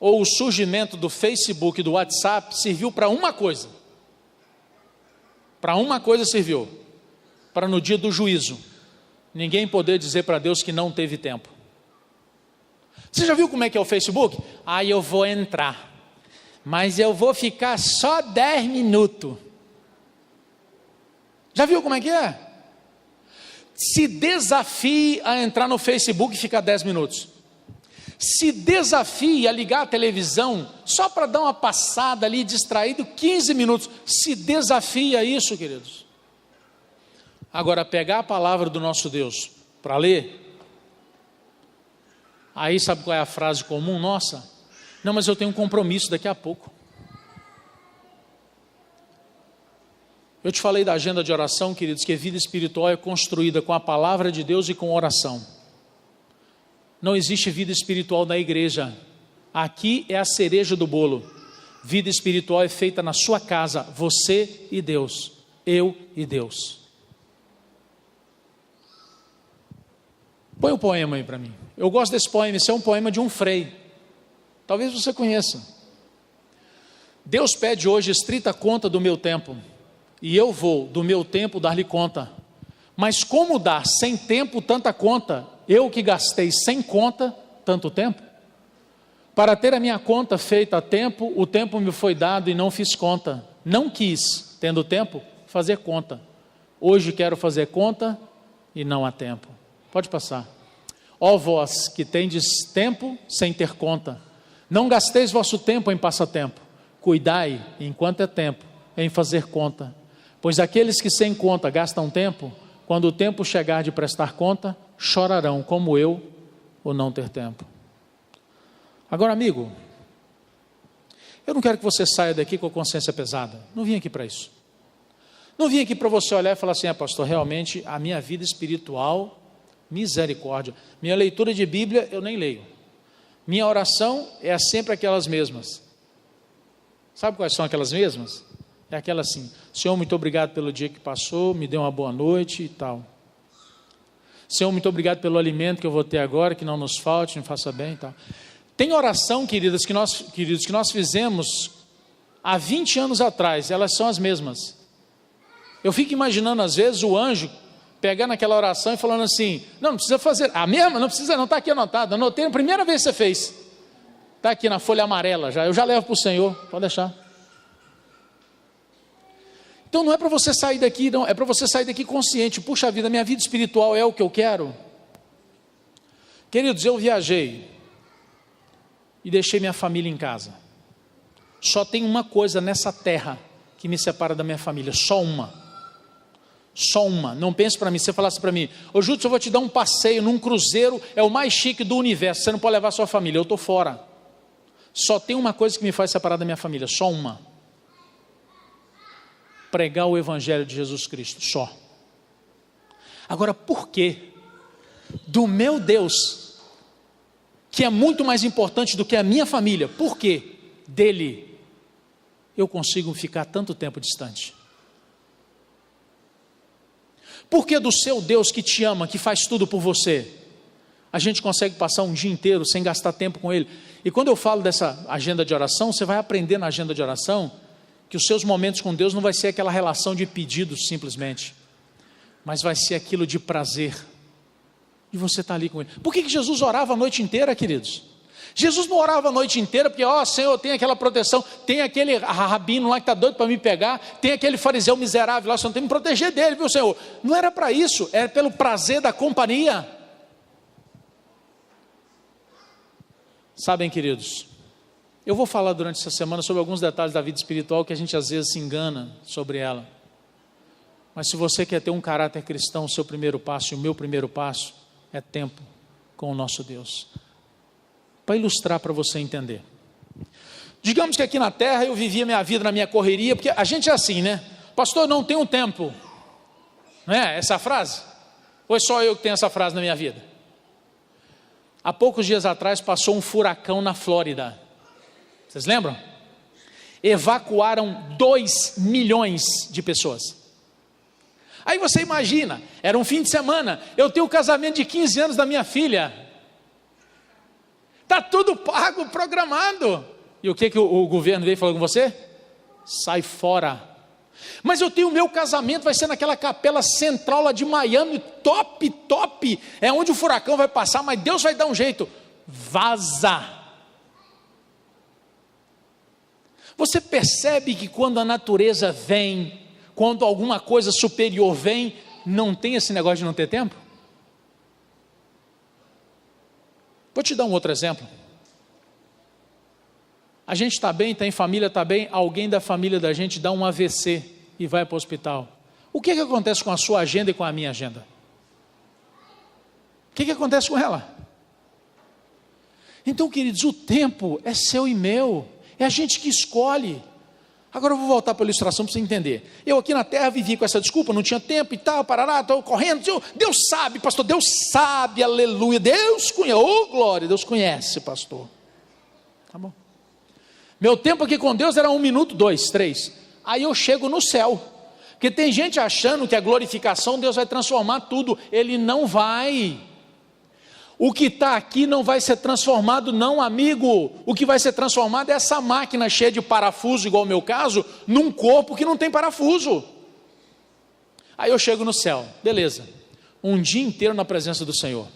ou o surgimento do Facebook, do WhatsApp, serviu para uma coisa. Para uma coisa serviu, para no dia do juízo, ninguém poder dizer para Deus que não teve tempo. Você já viu como é que é o Facebook? Eu vou entrar, mas eu vou ficar só 10 minutos. Já viu como é que é? Se desafie a entrar no Facebook e ficar 10 minutos. Se desafie a ligar a televisão só para dar uma passada ali, distraído, 15 minutos. Se desafie a isso, queridos. Agora, pegar a palavra do nosso Deus para ler, aí sabe qual é a frase comum nossa? Não, mas eu tenho um compromisso daqui a pouco. Eu te falei da agenda de oração, queridos, que a vida espiritual é construída com a palavra de Deus e com oração. Não existe vida espiritual na igreja. Aqui é a cereja do bolo. Vida espiritual é feita na sua casa, você e Deus, eu e Deus. Põe o poema aí para mim. Eu gosto desse poema, esse é um poema de um frei. Talvez você conheça. Deus pede hoje estrita conta do meu tempo, e eu vou do meu tempo dar-lhe conta. Mas como dar sem tempo tanta conta, eu que gastei sem conta tanto tempo? Para ter a minha conta feita a tempo, o tempo me foi dado e não fiz conta. Não quis, tendo tempo, fazer conta. Hoje quero fazer conta e não há tempo. Pode passar. Ó vós que tendes tempo sem ter conta, não gasteis vosso tempo em passatempo. Cuidai, enquanto é tempo, em fazer conta. Pois aqueles que sem conta gastam tempo, quando o tempo chegar de prestar conta, chorarão como eu, o não ter tempo. Agora, amigo, eu não quero que você saia daqui com a consciência pesada. Não vim aqui para isso. Não vim aqui para você olhar e falar assim: pastor, realmente a minha vida espiritual, misericórdia. Minha leitura de Bíblia eu nem leio. Minha oração é sempre aquelas mesmas. Sabe quais são aquelas mesmas? É aquela assim: Senhor, muito obrigado pelo dia que passou, me dê uma boa noite e tal. Senhor, muito obrigado pelo alimento que eu vou ter agora, que não nos falte, me faça bem e tal. Tem oração, queridos, que nós fizemos há 20 anos atrás, elas são as mesmas. Eu fico imaginando às vezes o anjo pegando aquela oração e falando assim: não precisa fazer, a mesma? Não precisa não, está aqui anotado, anotei a primeira vez que você fez. Está aqui na folha amarela já, eu já levo para o Senhor, pode deixar. Então não é para você sair daqui, não, é para você sair daqui consciente. Puxa vida, minha vida espiritual é o que eu quero. Queridos, eu viajei e deixei minha família em casa. Só tem uma coisa nessa terra que me separa da minha família, só uma. Só uma. Não pense para mim, se você falasse para mim: ô Júlio, eu vou te dar um passeio num cruzeiro, é o mais chique do universo, você não pode levar sua família, eu estou fora. Só tem uma coisa que me faz separar da minha família, só uma: pregar o evangelho de Jesus Cristo, só. Agora, por que do meu Deus, que é muito mais importante do que a minha família, por que dele eu consigo ficar tanto tempo distante? Por que do seu Deus que te ama, que faz tudo por você, a gente consegue passar um dia inteiro sem gastar tempo com ele? E quando eu falo dessa agenda de oração, você vai aprender na agenda de oração que os seus momentos com Deus não vai ser aquela relação de pedidos simplesmente, mas vai ser aquilo de prazer, e você está ali com ele. Por que Jesus orava a noite inteira, queridos? Jesus não orava a noite inteira porque, Senhor, tem aquela proteção, tem aquele rabino lá que está doido para me pegar, tem aquele fariseu miserável lá, você não tem que me proteger dele, viu, Senhor? Não era para isso, era pelo prazer da companhia. Sabem, queridos, eu vou falar durante essa semana sobre alguns detalhes da vida espiritual que a gente às vezes se engana sobre ela. Mas se você quer ter um caráter cristão, o seu primeiro passo e o meu primeiro passo é tempo com o nosso Deus. Para ilustrar, para você entender. Digamos que aqui na terra eu vivia minha vida na minha correria, porque a gente é assim, né? Pastor, eu não tenho tempo. Não é essa a frase? Ou é só eu que tenho essa frase na minha vida? Há poucos dias atrás passou um furacão na Flórida. Vocês lembram? Evacuaram 2 milhões de pessoas. Aí você imagina, era um fim de semana, eu tenho o casamento de 15 anos da minha filha. Está tudo pago, programado. E o que o governo veio falando com você? Sai fora. Mas eu tenho o meu casamento, vai ser naquela capela central lá de Miami, top, é onde o furacão vai passar, mas Deus vai dar um jeito. Vaza. Você percebe que quando a natureza vem, quando alguma coisa superior vem, não tem esse negócio de não ter tempo? Vou te dar um outro exemplo. A gente está bem, está em família, está bem, alguém da família da gente dá um AVC e vai para o hospital. O que acontece com a sua agenda e com a minha agenda? O que acontece com ela? Então, queridos, o tempo é seu e meu, é a gente que escolhe. Agora eu vou voltar para a ilustração para você entender. Eu aqui na terra vivi com essa desculpa, não tinha tempo e tal, parará, estou correndo. Deus sabe, pastor, Deus sabe, aleluia. Deus conhece, oh glória, Deus conhece, pastor. Tá bom. Meu tempo aqui com Deus era 1 minuto, 2, 3. Aí eu chego no céu. Porque tem gente achando que a glorificação Deus vai transformar tudo. Ele não vai. O que está aqui não vai ser transformado não, amigo. O que vai ser transformado é essa máquina cheia de parafuso, igual o meu caso, num corpo que não tem parafuso. Aí eu chego no céu, beleza. Um dia inteiro na presença do Senhor.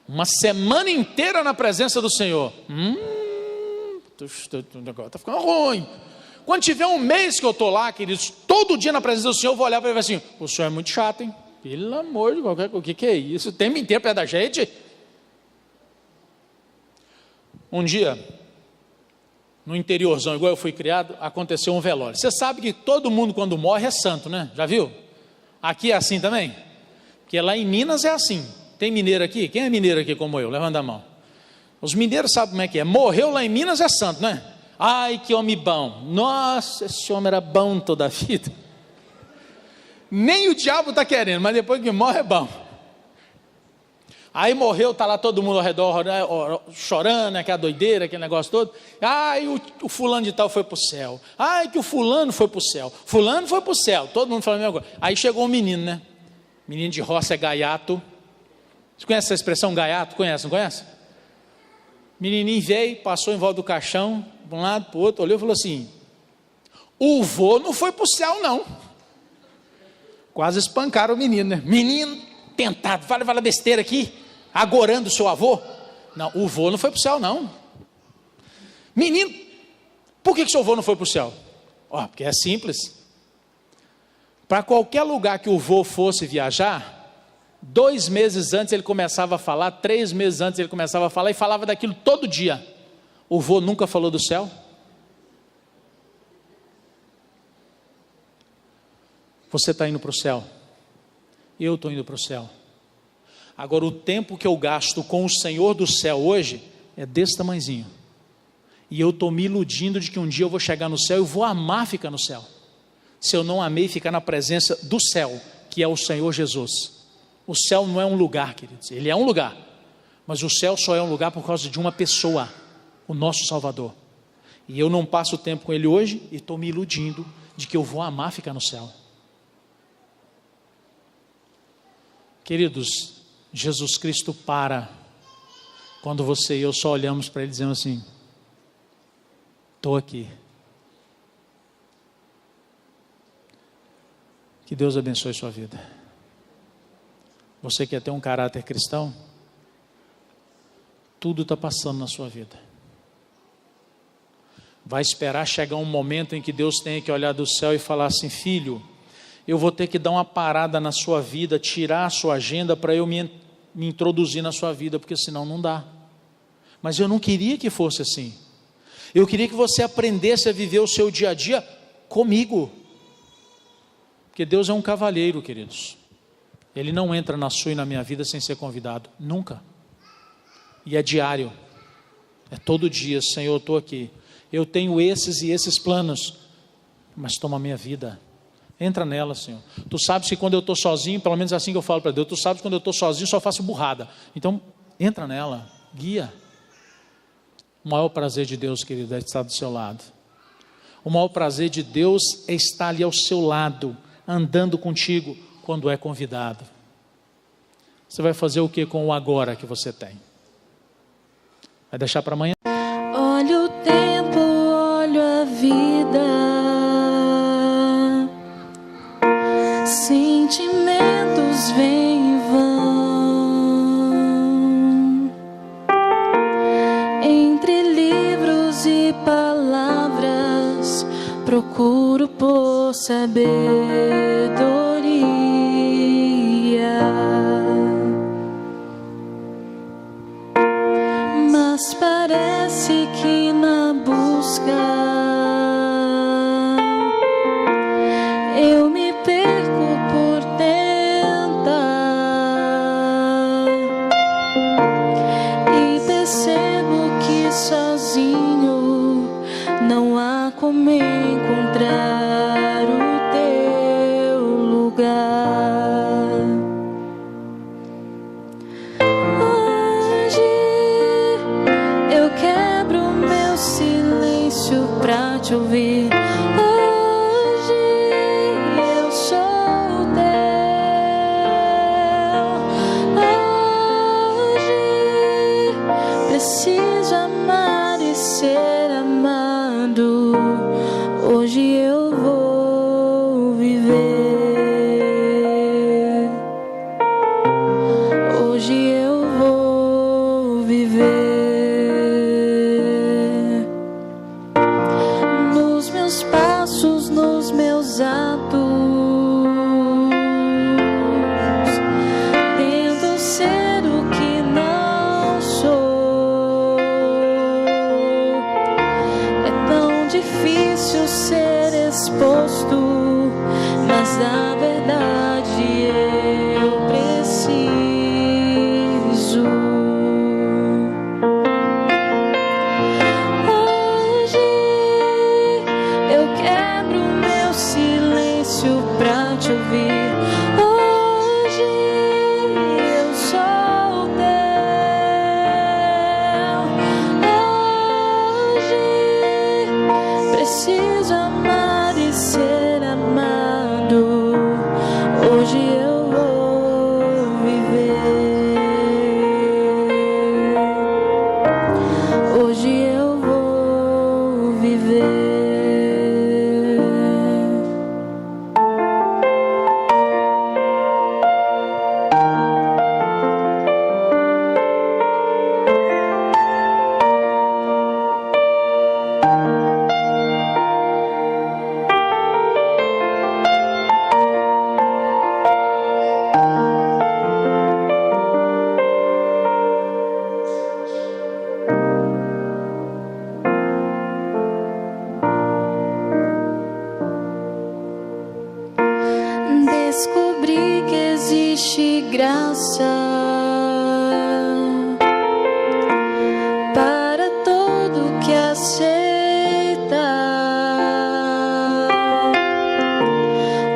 Uma semana inteira na presença do Senhor. Está ficando ruim. Quando tiver um mês que eu estou lá, queridos, todo dia na presença do Senhor, eu vou olhar para ele e falar assim, o Senhor é muito chato, hein? Pelo amor de qualquer coisa, o que é isso? O tempo inteiro perto da gente? Um dia, no interiorzão, igual eu fui criado, aconteceu um velório. Você sabe que todo mundo quando morre é santo, né? Já viu? Aqui é assim também? Porque lá em Minas é assim. Tem mineiro aqui? Quem é mineiro aqui como eu? Levanta a mão. Os mineiros sabem como é que é. Morreu lá em Minas é santo, né? Ai, que homem bom. Nossa, esse homem era bom toda a vida. Nem o diabo está querendo, mas depois que morre é bom. Aí morreu, está lá todo mundo ao redor chorando, aquela doideira, aquele negócio todo. Ai, o fulano de tal foi para o céu. Ai, que o fulano foi para o céu. Fulano foi para o céu. Todo mundo falando a mesma coisa. Aí chegou um menino, né? Menino de roça é gaiato. Você conhece essa expressão gaiato? Conhece, não conhece? Menininho veio, passou em volta do caixão, de um lado para o outro, olhou e falou assim, o vô não foi para o céu não. Quase espancaram o menino, né? Menino tentado, fala besteira aqui, agorando o seu avô. Não, o vô não foi para o céu não. Menino, por que seu avô não foi para o céu? Porque é simples. Para qualquer lugar que o vô fosse viajar, 2 meses antes ele começava a falar, 3 meses antes ele começava a falar e falava daquilo todo dia. O vô nunca falou do céu? Você está indo para o céu, eu estou indo para o céu. Agora o tempo que eu gasto com o Senhor do céu hoje é desse tamanhozinho. E eu estou me iludindo de que um dia eu vou chegar no céu e vou amar ficar no céu. Se eu não amei ficar na presença do céu, que é o Senhor Jesus. O céu não é um lugar, queridos, ele é um lugar, mas o céu só é um lugar por causa de uma pessoa, o nosso Salvador. E eu não passo tempo com ele hoje e estou me iludindo de que eu vou amar ficar no céu. Queridos, Jesus Cristo para quando você e eu só olhamos para ele dizendo assim, estou aqui. Que Deus abençoe sua vida. Você quer ter um caráter cristão? Tudo está passando na sua vida. Vai esperar chegar um momento em que Deus tenha que olhar do céu e falar assim, filho, eu vou ter que dar uma parada na sua vida, tirar a sua agenda para eu me introduzir na sua vida, porque senão não dá. Mas eu não queria que fosse assim. Eu queria que você aprendesse a viver o seu dia a dia comigo. Porque Deus é um cavalheiro, queridos. Ele não entra na sua e na minha vida sem ser convidado, nunca. E é diário, é todo dia, Senhor, eu estou aqui. Eu tenho esses e esses planos, mas toma a minha vida. Entra nela, Senhor. Tu sabes que quando eu estou sozinho, pelo menos assim que eu falo para Deus, tu sabes que quando eu estou sozinho só faço burrada. Então, entra nela, guia. O maior prazer de Deus, querido, é estar do seu lado. O maior prazer de Deus é estar ali ao seu lado, andando contigo, quando é convidado. Você vai fazer o que com o agora que você tem? Vai deixar para amanhã? Olha o tempo, olha a vida. Sentimentos vêm e vão. Entre livros e palavras, procuro por sabedoria. Mas parece que na busca eu me perco por tentar e percebo que sozinho não há como encontrar o teu lugar. Hoje eu quebro o meu silêncio pra te ouvir. Hoje eu sou teu. Hoje preciso amar e ser amado. Hoje eu vou viver. Hoje eu vou viver. Nos meus passos, nos meus atos, tento ser o que não sou. É tão difícil ser exposto, mas a verdade eu preciso. Hoje eu quebro o meu silêncio pra te ouvir. Hoje eu sou teu. Hoje preciso amar e ser amado. Hoje eu vou viver. Hoje eu vou viver. Descobri que existe graça para todo que aceita.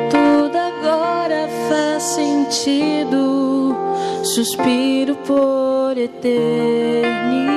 Tudo agora faz sentido. Suspiro por eternidade.